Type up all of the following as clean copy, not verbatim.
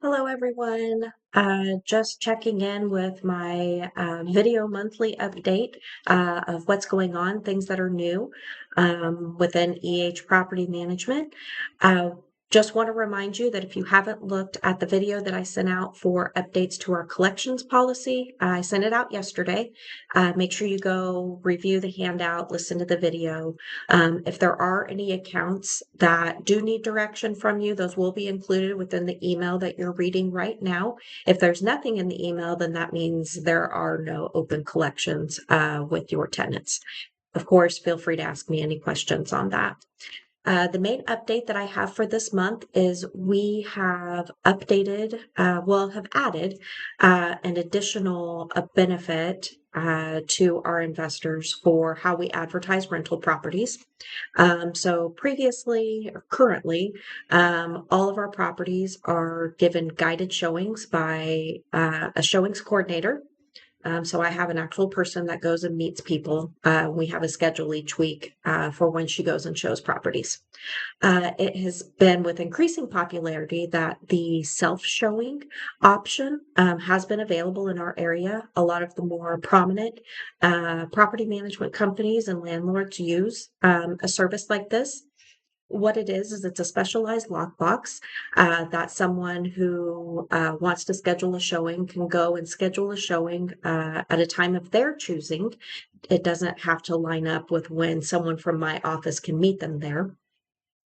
Hello, everyone. Just checking in with my video monthly update of what's going on, things that are new within EH Property Management. Uh, just want to remind you that if you haven't looked at the video that I sent out for updates to our collections policy, I sent it out yesterday. Make sure you go review the handout, listen to the video. If there are any accounts that do need direction from you, those will be included within the email that you're reading right now. If there's nothing in the email, then that means there are no open collections with your tenants. Of course, feel free to ask me any questions on that. The main update that I have for this month is we have updated, have added an additional benefit to our investors for how we advertise rental properties. So previously, or currently, all of our properties are given guided showings by a showings coordinator. So I have an actual person that goes and meets people. We have a schedule each week for when she goes and shows properties. It has been with increasing popularity that the self-showing option has been available in our area. A lot of the more prominent property management companies and landlords use a service like this. What it is it's a specialized lockbox that someone who wants to schedule a showing can go and schedule a showing at a time of their choosing. It doesn't have to line up with when someone from my office can meet them there.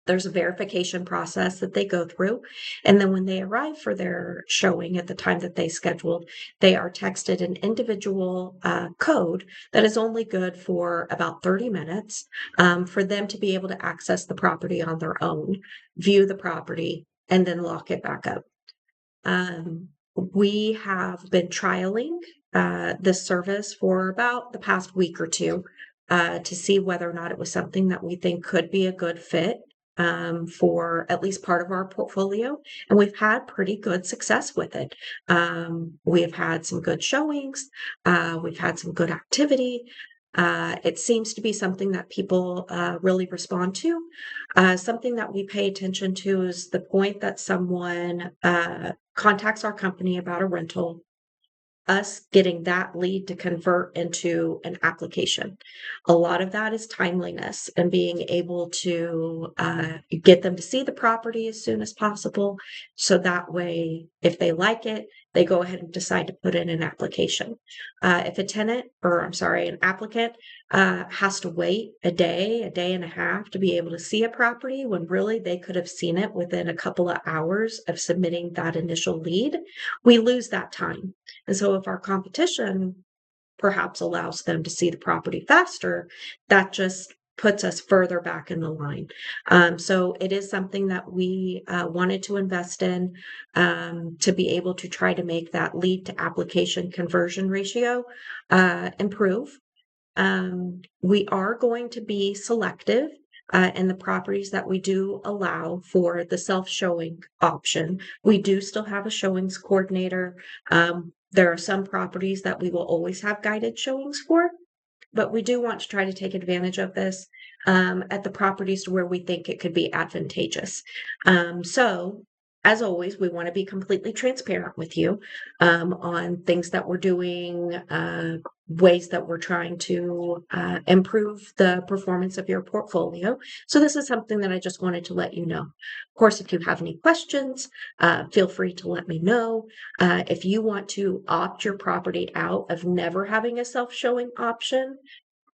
There's a verification process that they go through. And then when they arrive for their showing at the time that they scheduled, they are texted an individual code that is only good for about 30 minutes for them to be able to access the property on their own, view the property, and then lock it back up. We have been trialing this service for about the past week or two to see whether or not it was something that we think could be a good fit for at least part of our portfolio. And we've had pretty good success with it. We've had some good showings. We've had some good activity. It seems to be something that people really respond to. Something that we pay attention to is the point that someone contacts our company about a rental, us getting that lead to convert into an application. A lot of that is timeliness and being able to get them to see the property as soon as possible. So that way, if they like it, they go ahead and decide to put in an application. If a tenant, or I'm sorry, an applicant has to wait a day and a half to be able to see a property when really they could have seen it within a couple of hours of submitting that initial lead, we lose that time. And so if our competition perhaps allows them to see the property faster, that just puts us further back in the line. So it is something that we wanted to invest in to be able to try to make that lead to application conversion ratio improve. We are going to be selective in the properties that we do allow for the self-showing option. We do still have a showings coordinator. There are some properties that we will always have guided showings for, but we do want to try to take advantage of this at the properties where we think it could be advantageous. So, as always, we want to be completely transparent with you on things that we're doing, ways that we're trying to improve the performance of your portfolio. So, this is something that I just wanted to let you know. Of course, if you have any questions, feel free to let me know. If you want to opt your property out of never having a self-showing option,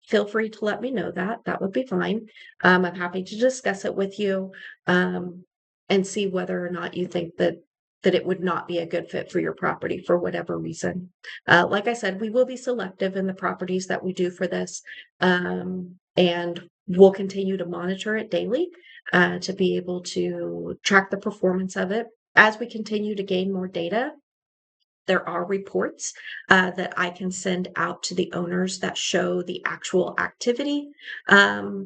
feel free to let me know that. That would be fine. I'm happy to discuss it with you and see whether or not you think that it would not be a good fit for your property for whatever reason. Like I said, we will be selective in the properties that we do for this, and we'll continue to monitor it daily to be able to track the performance of it. As we continue to gain more data, there are reports that I can send out to the owners that show the actual activity,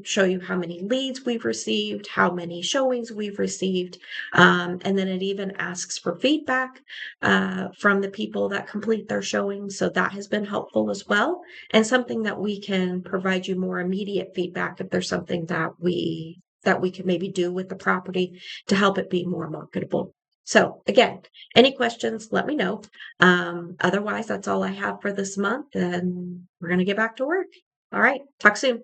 show you how many leads we've received, how many showings we've received, and then it even asks for feedback from the people that complete their showings. So that has been helpful as well, and something that we can provide you more immediate feedback if there's something that we can maybe do with the property to help it be more marketable. So again, any questions, let me know. Otherwise, that's all I have for this month, and we're going to get back to work. All right. Talk soon.